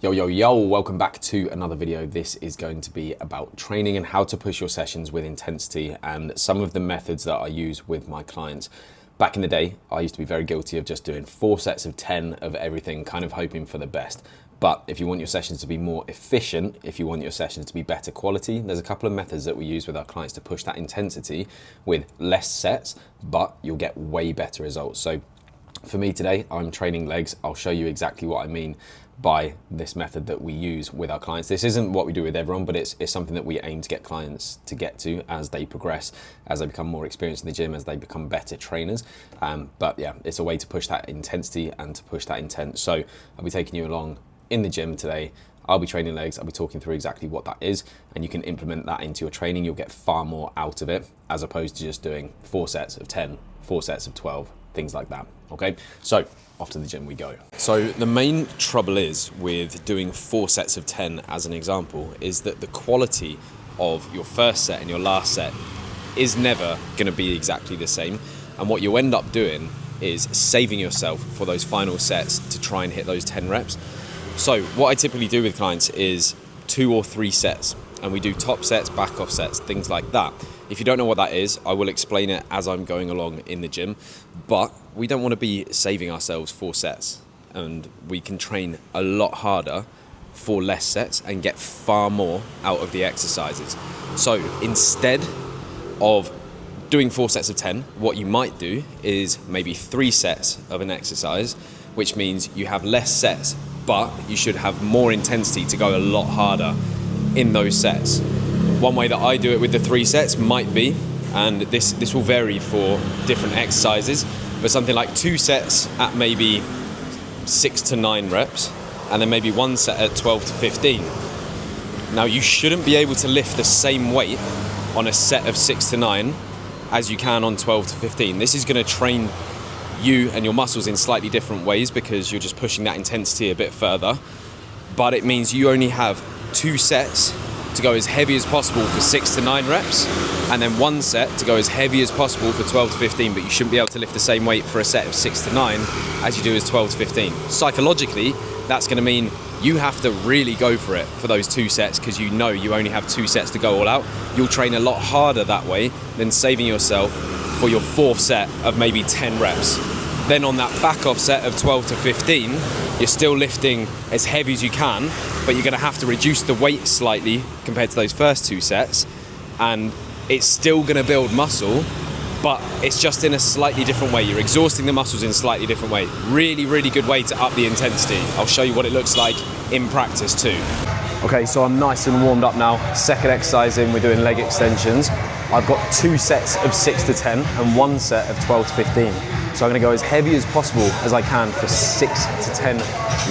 Yo, yo, yo, welcome back to another video. This is going to be about training and how to push your sessions with intensity and some of the methods that I use with my clients. Back in the day, I used to be very guilty of just doing 4 sets of 10 of everything, kind of hoping for the best. But if you want your sessions to be more efficient, if you want your sessions to be better quality, there's a couple of methods that we use with our clients to push that intensity with less sets, but you'll get way better results. So for me today, I'm training legs. I'll show you exactly what I mean by this method that we use with our clients. This isn't what we do with everyone, but it's something that we aim to get clients to get to as they progress, as they become more experienced in the gym, as they become better trainers. But yeah, it's a way to push that intensity and to push that intent. So I'll be taking you along in the gym today. I'll be training legs. I'll be talking through exactly what that is, and you can implement that into your training. You'll get far more out of it as opposed to just doing 4 sets of 10, 4 sets of 12, things like that. Okay, so off to the gym we go. So the main trouble is with doing 4 sets of 10 as an example is that the quality of your first set and your last set is never going to be exactly the same, and what you end up doing is saving yourself for those final sets to try and hit those 10 reps. So what I typically do with clients is 2 or 3 sets, and we do top sets, back off sets, things like that. If you don't know what that is, I will explain it as I'm going along in the gym, but we don't want to be saving ourselves 4 sets, and we can train a lot harder for less sets and get far more out of the exercises. So instead of doing 4 sets of 10, what you might do is maybe 3 sets of an exercise, which means you have less sets, but you should have more intensity to go a lot harder in those sets. One way that I do it with the 3 sets might be, and this will vary for different exercises, but something like 2 sets at maybe 6 to 9 reps, and then maybe 1 set at 12 to 15. Now you shouldn't be able to lift the same weight on a set of 6 to 9 as you can on 12 to 15. This is going to train you and your muscles in slightly different ways because you're just pushing that intensity a bit further, but it means you only have 2 sets to go as heavy as possible for 6 to 9 reps, and then 1 set to go as heavy as possible for 12 to 15, but you shouldn't be able to lift the same weight for a set of 6 to 9 as you do as 12 to 15. Psychologically, that's going to mean you have to really go for it for those 2 sets because you know you only have 2 sets to go all out. You'll train a lot harder that way than saving yourself for your 4th set of maybe 10 reps. Then on that back off set of 12 to 15, you're still lifting as heavy as you can, but you're going to have to reduce the weight slightly compared to those first 2 sets, and it's still going to build muscle, but it's just in a slightly different way. You're exhausting the muscles in a slightly different way. Really, really good way to up the intensity. I'll show you what it looks like in practice too. Okay, so I'm nice and warmed up now. Second exercise in, we're doing leg extensions. I've got 2 sets of 6 to 10 and 1 set of 12 to 15. So I'm going to go as heavy as possible as I can for 6 to 10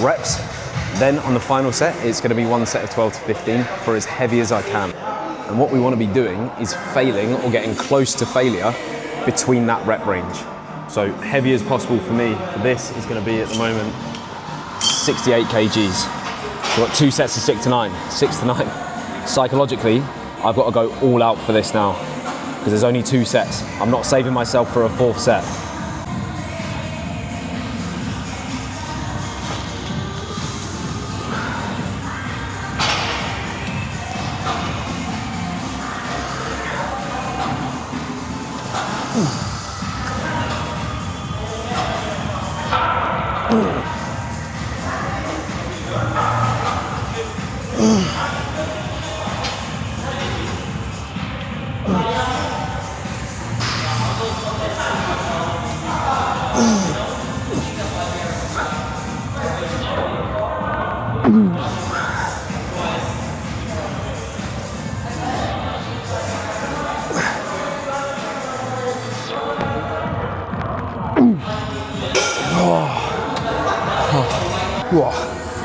reps. Then on the final set, it's going to be 1 set of 12 to 15 for as heavy as I can. And what we want to be doing is failing or getting close to failure between that rep range. So heavy as possible for me for this is going to be at the moment 68 kgs. So I've got 2 sets of 6 to 9, 6 to 9. Psychologically, I've got to go all out for this now because there's only 2 sets. I'm not saving myself for a 4th set.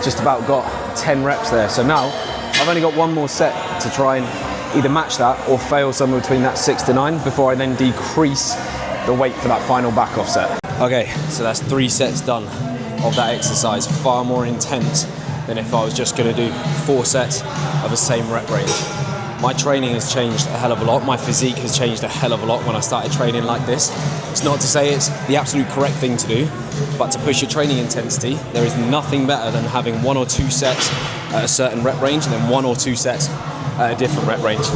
Just about got 10 reps there. So now I've only got 1 more set to try and either match that or fail somewhere between that 6 to 9 before I then decrease the weight for that final back off set. Okay, so that's 3 sets done of that exercise. Far more intense than if I was just going to do 4 sets of the same rep range. My training has changed a hell of a lot. My physique has changed a hell of a lot when I started training like this. It's not to say it's the absolute correct thing to do, but to push your training intensity, there is nothing better than having 1 or 2 sets at a certain rep range and then 1 or 2 sets at a different rep range.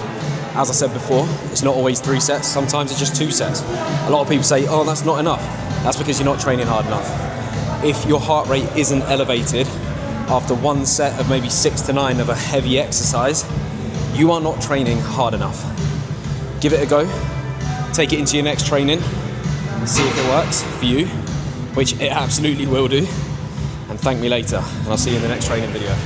As I said before, it's not always 3 sets, sometimes it's just 2 sets. A lot of people say, oh, that's not enough. That's because you're not training hard enough. If your heart rate isn't elevated after 1 set of maybe 6 to 9 of a heavy exercise, you are not training hard enough. Give it a go, take it into your next training, see if it works for you, which it absolutely will do, and thank me later, and I'll see you in the next training video.